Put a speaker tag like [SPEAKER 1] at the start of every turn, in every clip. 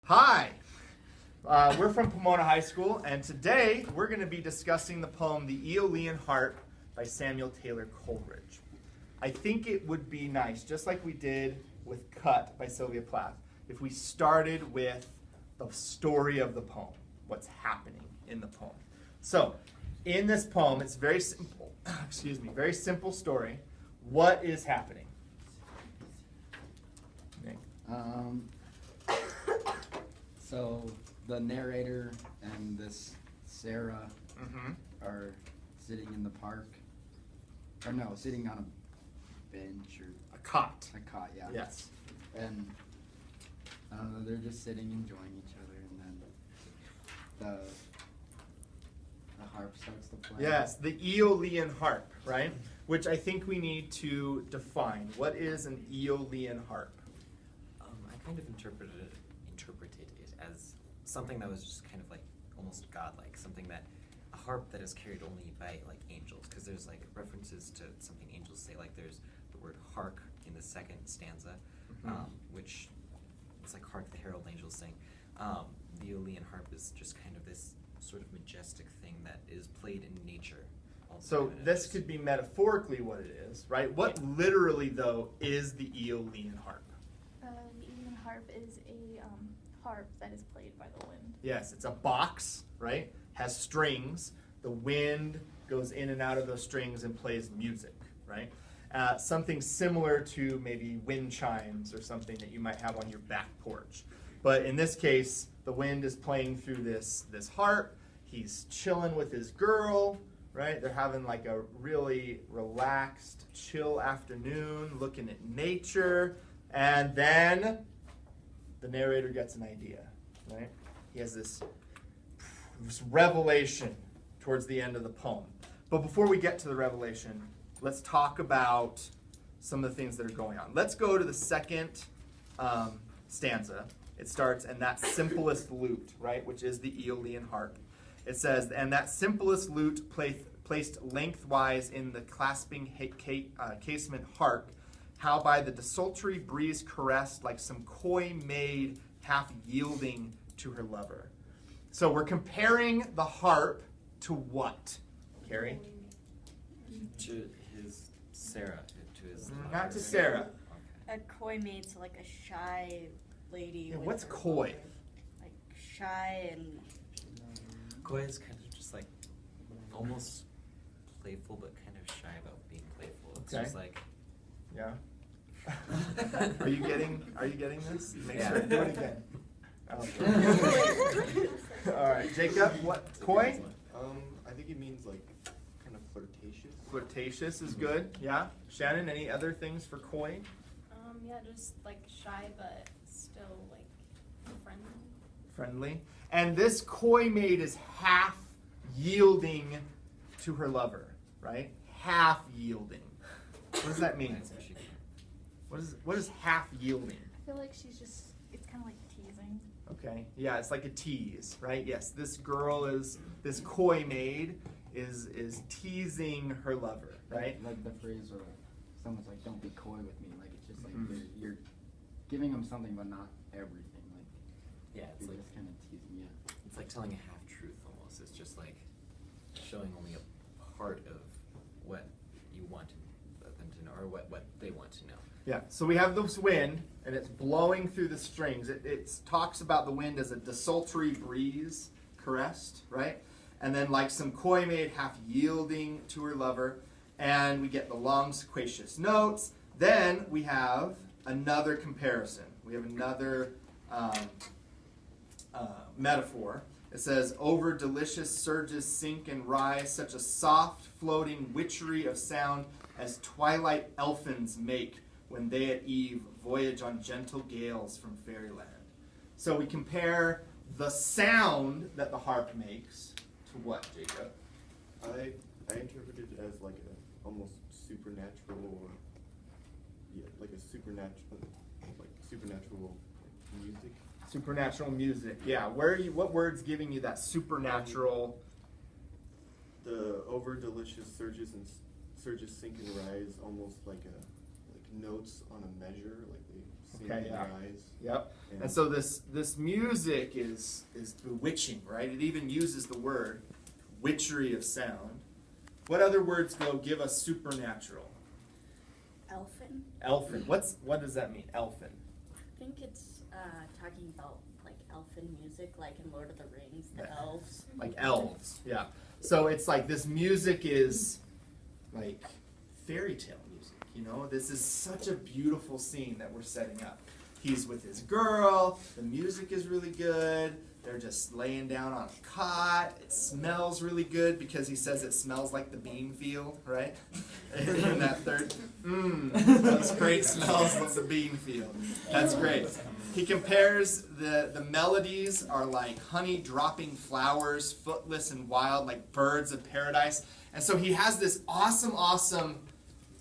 [SPEAKER 1] Hi, we're from Pomona High School, and today we're going to be discussing the poem The Eolian Harp by Samuel Taylor Coleridge. I think it would be nice, just like we did with Cut by Sylvia Plath, if we started with the story of the poem, what's happening in the poem. So, in this poem, it's very simple, very simple story. What is happening? Nick?
[SPEAKER 2] So the narrator and this Sarah are sitting in the park, or no, sitting on a bench or
[SPEAKER 1] A cot.
[SPEAKER 2] a cot, yeah.
[SPEAKER 1] Yes.
[SPEAKER 2] And I don't know, they're just sitting enjoying each other, and then the harp starts to play.
[SPEAKER 1] Yes, the Eolian Harp, right? Which I think we need to define. What is an Eolian harp?
[SPEAKER 3] I kind of interpreted it as something that was just kind of like almost godlike, something that a harp that is carried only by like angels, because there's like references to something angels say, like there's the word hark in the second stanza, which it's like hark the herald angels sing. The Eolian harp is just kind of this sort of majestic thing that is played in nature.
[SPEAKER 1] So this could be metaphorically what it is, right? What literally, though, is the Eolian harp?
[SPEAKER 4] The Eolian harp is a harp that is played by the wind.
[SPEAKER 1] Yes, it's a box, right? Has strings. The wind goes in and out of those strings and plays music, right? Something similar to maybe wind chimes or something that you might have on your back porch. But in this case, the wind is playing through this harp. He's chilling with his girl, right? They're having like a really relaxed, chill afternoon, looking at nature. And then the narrator gets an idea, right? He has this revelation towards the end of the poem. But before we get to the revelation, let's talk about some of the things that are going on. Let's go to the second stanza. It starts, and that simplest lute, right, which is the Eolian harp. It says, and that simplest lute placed lengthwise in the clasping casement hark, how by the desultory breeze caressed like some coy maid half yielding to her lover. So we're comparing the harp to what, Carrie?
[SPEAKER 3] To his Sarah, to his
[SPEAKER 1] Not to Sarah.
[SPEAKER 5] A coy maid, so like a shy lady.
[SPEAKER 1] Yeah,
[SPEAKER 5] with
[SPEAKER 1] what's
[SPEAKER 5] her
[SPEAKER 1] coy?
[SPEAKER 5] lover. Like shy and...
[SPEAKER 3] Coy is kind of just like almost playful, but kind of shy about being playful. It's
[SPEAKER 1] Okay.
[SPEAKER 3] just like,
[SPEAKER 1] Yeah. Are you getting this? Make
[SPEAKER 3] Yeah.
[SPEAKER 1] sure. Do it again. Okay. All right, Jacob. What? Coy?
[SPEAKER 6] I think it means like kind of flirtatious.
[SPEAKER 1] Flirtatious is good. Yeah. Shannon, any other things for coy?
[SPEAKER 4] Yeah, just like shy, but still like friendly.
[SPEAKER 1] Friendly. And this coy maid is half yielding to her lover, right? Half yielding. What does that mean?
[SPEAKER 3] that's actually
[SPEAKER 1] What is half yielding?
[SPEAKER 4] I feel like she's just, it's kind of like teasing.
[SPEAKER 1] Okay. Yeah, it's like a tease, right? Yes, this coy maid is teasing her lover, right?
[SPEAKER 2] Like the phrase where someone's like, "Don't be coy with me." Like it's just like you're giving them something, but not everything. Like
[SPEAKER 3] yeah, it's
[SPEAKER 2] you're
[SPEAKER 3] like
[SPEAKER 2] just kind of teasing. Yeah.
[SPEAKER 3] it's like telling a half truth almost. It's just like showing only a part of what you want them to know, or what they want to know.
[SPEAKER 1] Yeah, so we have this wind, and it's blowing through the strings. It talks about the wind as a desultory breeze caressed, right? And then like some coy maid half yielding to her lover, and we get the long sequacious notes. Then we have another comparison. We have another metaphor. It says, over delicious surges sink and rise, such a soft floating witchery of sound as twilight elfins make when they at eve voyage on gentle gales from fairyland. So we compare the sound that the harp makes to what, Jacob?
[SPEAKER 6] I interpreted it as like a almost supernatural, or like a supernatural music.
[SPEAKER 1] Supernatural music. Yeah. What word's giving you that supernatural?
[SPEAKER 6] The over delicious surges sink and rise, almost like notes on a measure, like they sing
[SPEAKER 1] Okay,
[SPEAKER 6] in
[SPEAKER 1] yeah.
[SPEAKER 6] rise.
[SPEAKER 1] Yep. And so this music is bewitching, right? It even uses the word witchery of sound. What other words give us supernatural?
[SPEAKER 5] Elfin.
[SPEAKER 1] Elfin. What does that mean? Elfin.
[SPEAKER 5] I think it's talking about like elfin music, like in Lord of the Rings, the elves.
[SPEAKER 1] Like elves, yeah. So it's like this music is like fairy tale music, you know? This is such a beautiful scene that we're setting up. He's with his girl, the music is really good, they're just laying down on a cot, it smells really good because he says it smells like the bean field, right? In that third, those great smells of the bean field. That's great. He compares the melodies are like honey dropping flowers, footless and wild, like birds of paradise. And so he has this awesome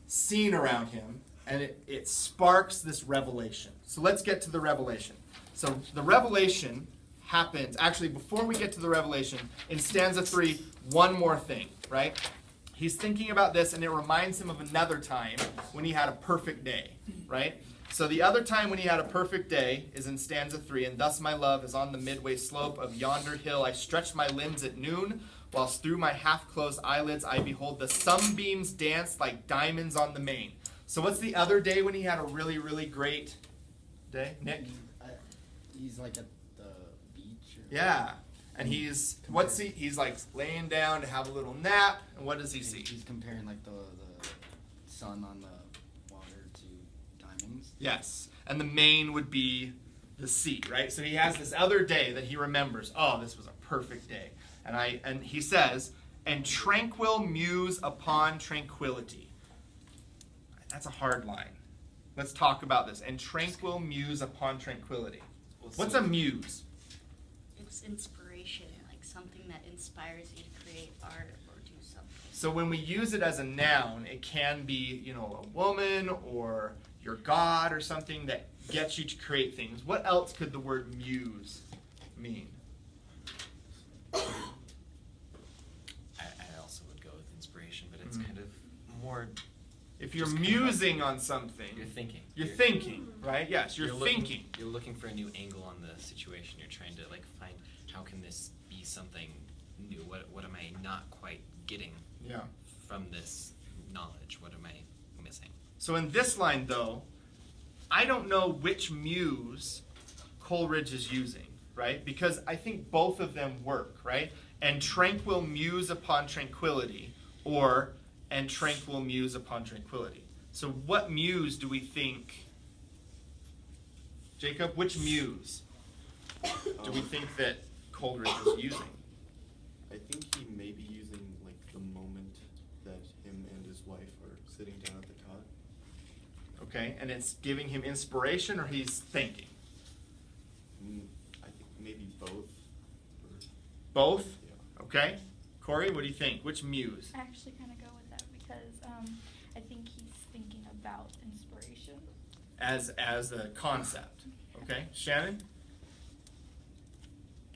[SPEAKER 1] scene around him, and it sparks this revelation. So let's get to the revelation. So the revelation happens, actually before we get to the revelation, in stanza 3, one more thing, right? He's thinking about this, and it reminds him of another time when he had a perfect day, right? So the other time when he had a perfect day is in stanza 3, and thus my love is on the midway slope of yonder hill. I stretch my limbs at noon, whilst through my half-closed eyelids I behold the sunbeams dance like diamonds on the main. So what's the other day when he had a really, really great day, Nick?
[SPEAKER 2] He's like at the beach. Or
[SPEAKER 1] Yeah. And he's like laying down to have a little nap, and what does he see?
[SPEAKER 2] He's comparing like the sun on the water to diamonds.
[SPEAKER 1] Yes. And the main would be the sea, right? So he has this other day that he remembers. Oh, this was a perfect day. And he says, and tranquil muse upon tranquility. That's a hard line. Let's talk about this. And tranquil muse upon tranquility. What's a muse?
[SPEAKER 5] It's inspiration, like something that inspires you to create art or do something.
[SPEAKER 1] So when we use it as a noun, it can be, a woman or your God or something that gets you to create things. What else could the word muse mean?
[SPEAKER 3] I also would go with inspiration, but it's kind of more.
[SPEAKER 1] If you're
[SPEAKER 3] just kind of like-
[SPEAKER 1] musing on something,
[SPEAKER 3] You're thinking.
[SPEAKER 1] you're thinking, right? Yes, you're thinking.
[SPEAKER 3] You're looking for a new angle on the situation. You're trying to find how can this be something new. What am I not quite getting
[SPEAKER 1] Yeah.
[SPEAKER 3] from this knowledge? What am I missing?
[SPEAKER 1] So in this line, though, I don't know which muse Coleridge is using, right? Because I think both of them work, right? And tranquil muse upon tranquility, or and tranquil muse upon tranquility. So what muse do we think, Jacob, which muse do we think that Coleridge is using?
[SPEAKER 6] I think he may be using like the moment that him and his wife are sitting down at the cot.
[SPEAKER 1] Okay, and it's giving him inspiration, or he's thinking?
[SPEAKER 6] I think maybe both.
[SPEAKER 1] Both?
[SPEAKER 6] Yeah.
[SPEAKER 1] Okay. Corey, what do you think? Which muse?
[SPEAKER 7] I actually kind of go with that because I think he's thinking about inspiration.
[SPEAKER 1] As a concept. Okay. Shannon?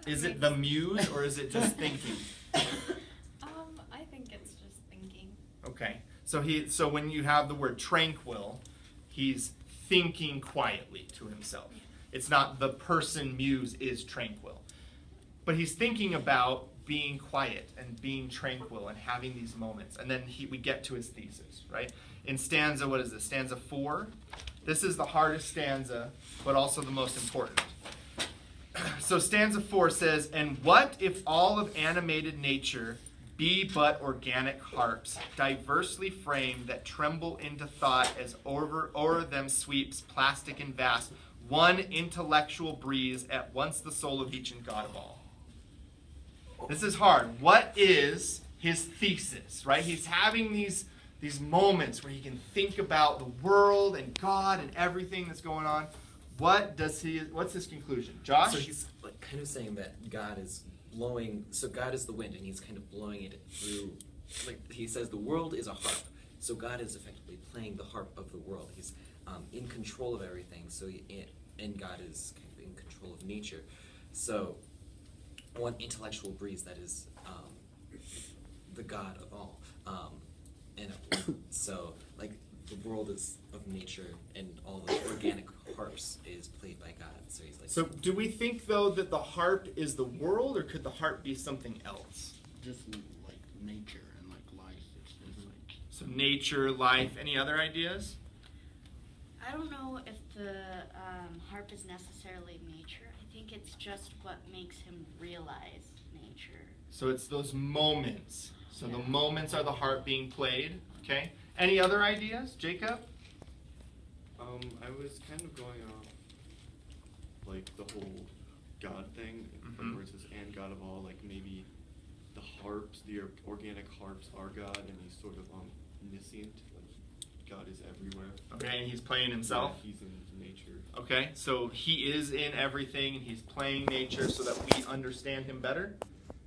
[SPEAKER 1] Is it the muse or is it just thinking?
[SPEAKER 4] I think it's just thinking.
[SPEAKER 1] Okay. So when you have the word tranquil, he's thinking quietly to himself. It's not the person muse is tranquil. But he's thinking about being quiet and being tranquil and having these moments. And then we get to his thesis, right? In stanza, what is this? Stanza 4. This is the hardest stanza, but also the most important. So stanza 4 says, and what if all of animated nature be but organic harps, diversely framed that tremble into thought as o'er them sweeps, plastic and vast, one intellectual breeze, at once the soul of each and God of all. This is hard. What is his thesis, right? He's having these moments where he can think about the world and God and everything that's going on. What's his conclusion? Josh?
[SPEAKER 3] So he's kind of saying that God is blowing. So God is the wind, and he's kind of blowing it through. He says, the world is a harp. So God is effectively playing the harp of the world. He's in control of everything. And God is kind of in control of nature. So one intellectual breeze that is the God of all. And so the world is of nature and all the organic harps is played by God. So he's like.
[SPEAKER 1] So do we think though that the harp is the world, or could the harp be something else?
[SPEAKER 2] Just like nature and like life. It's just like.
[SPEAKER 1] So nature, life. Any other ideas?
[SPEAKER 8] I don't know if the harp is necessarily nature. I think it's just what makes him realize nature.
[SPEAKER 1] So it's those moments. So the
[SPEAKER 8] Yeah.
[SPEAKER 1] moments are the harp being played. Okay. Any other ideas, Jacob?
[SPEAKER 6] I was kind of going off like the whole God thing, like where it says "and God of all." Like maybe the harps, the organic harps, are God, and he's sort of omniscient. Like God is everywhere.
[SPEAKER 1] Okay, and he's playing himself.
[SPEAKER 6] Yeah, he's in nature.
[SPEAKER 1] Okay, so he is in everything, and he's playing nature so that we understand him better.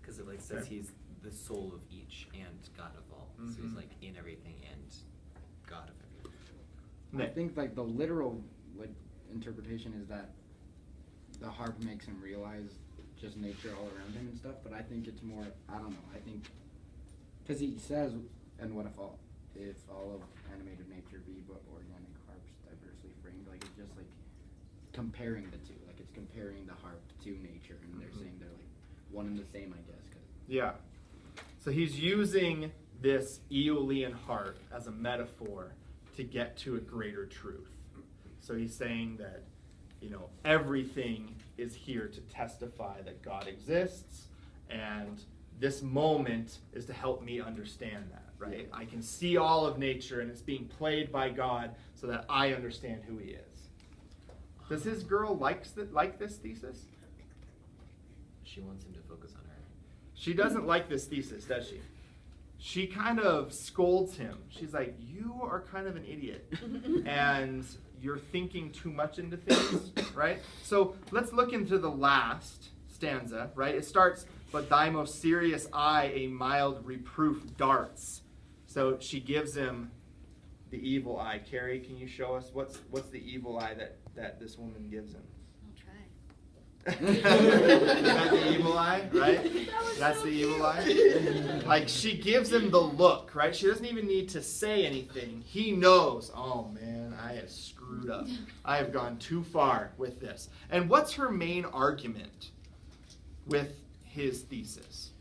[SPEAKER 3] Because it like says
[SPEAKER 1] Okay.
[SPEAKER 3] he's the soul of each and God of all. So he's like in everything and God of everything.
[SPEAKER 2] I think like the literal like interpretation is that the harp makes him realize just nature all around him and stuff. But I think it's more, I don't know. I think because he says, and what if all of animated nature be but organic harps diversely framed? Like it's just like comparing the two. Like it's comparing the harp to nature, and they're saying they're like one and the same, I guess.
[SPEAKER 1] Yeah. So he's using this Eolian harp as a metaphor to get to a greater truth. So he's saying that, everything is here to testify that God exists, and this moment is to help me understand that, right? I can see all of nature, and it's being played by God so that I understand who he is. Does his girl like this thesis?
[SPEAKER 3] She wants him to focus on her.
[SPEAKER 1] She doesn't like this thesis, does she? She kind of scolds him. She's like, you are kind of an idiot. And you're thinking too much into things, right? So let's look into the last stanza, right? It starts, but thy most serious eye a mild reproof darts. So she gives him the evil eye. Carrie, can you show us what's the evil eye that this woman gives him?
[SPEAKER 8] I'll try.
[SPEAKER 1] Is that the evil eye, right? That's the evil eye. Like she gives him the look, right? She doesn't even need to say anything. He knows, oh man, I have screwed up. I have gone too far with this. And what's her main argument with his thesis?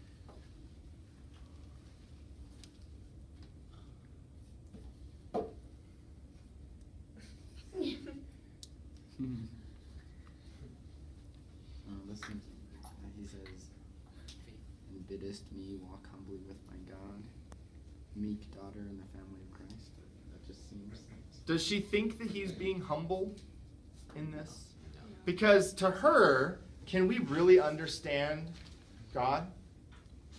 [SPEAKER 2] Listen, he says, and biddest me walk humbly with my God, meek daughter in the family of Christ. That just seems.
[SPEAKER 1] Does she think that he's being humble in this? Because to her, can we really understand God?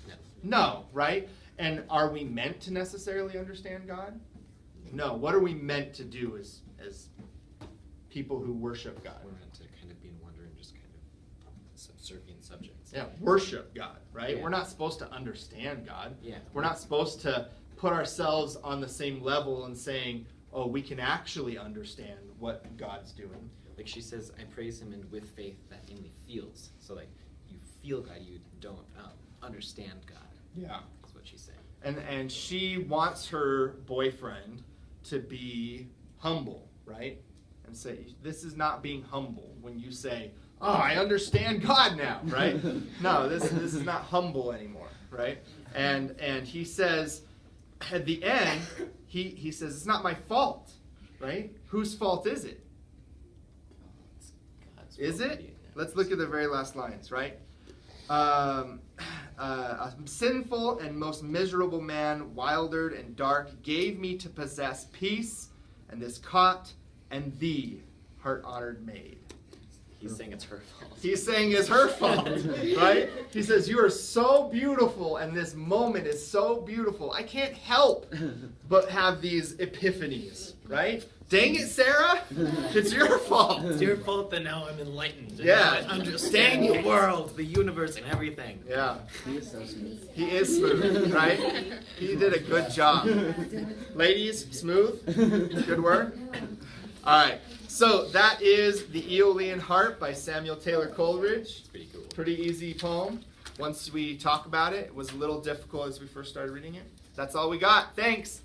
[SPEAKER 3] No.
[SPEAKER 1] No, right? And are we meant to necessarily understand God? No. What are we meant to do as people who worship God?
[SPEAKER 3] We're meant to kind of be in wonder and just kind of subservient subjects.
[SPEAKER 1] Yeah, worship God, right?
[SPEAKER 3] Yeah.
[SPEAKER 1] We're not supposed to understand God.
[SPEAKER 3] Yeah.
[SPEAKER 1] We're not supposed to put ourselves on the same level and saying, oh, we can actually understand what God's doing.
[SPEAKER 3] Like she says, I praise him and with faith that inly feels. So like you feel God, you don't understand God.
[SPEAKER 1] Yeah.
[SPEAKER 3] That's what she's saying.
[SPEAKER 1] And she wants her boyfriend to be humble, right? And say, this is not being humble when you say, oh, I understand God now, right? No, this is not humble anymore, right? And he says, at the end, he says, it's not my fault, right? Whose fault is it?
[SPEAKER 3] God's
[SPEAKER 1] Is
[SPEAKER 3] will
[SPEAKER 1] it?
[SPEAKER 3] be
[SPEAKER 1] Let's look at the very last lines, right? A sinful and most miserable man, wildered and dark, gave me to possess peace and this cot and thee, heart-honored maid.
[SPEAKER 3] He's saying it's her fault.
[SPEAKER 1] He's saying it's her fault, right? He says, you are so beautiful, and this moment is so beautiful. I can't help but have these epiphanies, right? Dang it, Sarah! It's your fault.
[SPEAKER 3] It's your fault that now I'm enlightened. And
[SPEAKER 1] Yeah.
[SPEAKER 3] now I understand
[SPEAKER 1] Dang
[SPEAKER 3] the
[SPEAKER 1] it.
[SPEAKER 3] world, the universe, and everything.
[SPEAKER 1] Yeah,
[SPEAKER 2] He is so smooth.
[SPEAKER 1] he is smooth, right? He did a good job. Ladies, smooth? Good work? All right, so that is the Eolian Harp by Samuel Taylor Coleridge.
[SPEAKER 3] It's pretty cool.
[SPEAKER 1] Pretty easy poem. Once we talk about it, it was a little difficult as we first started reading it. That's all we got. Thanks.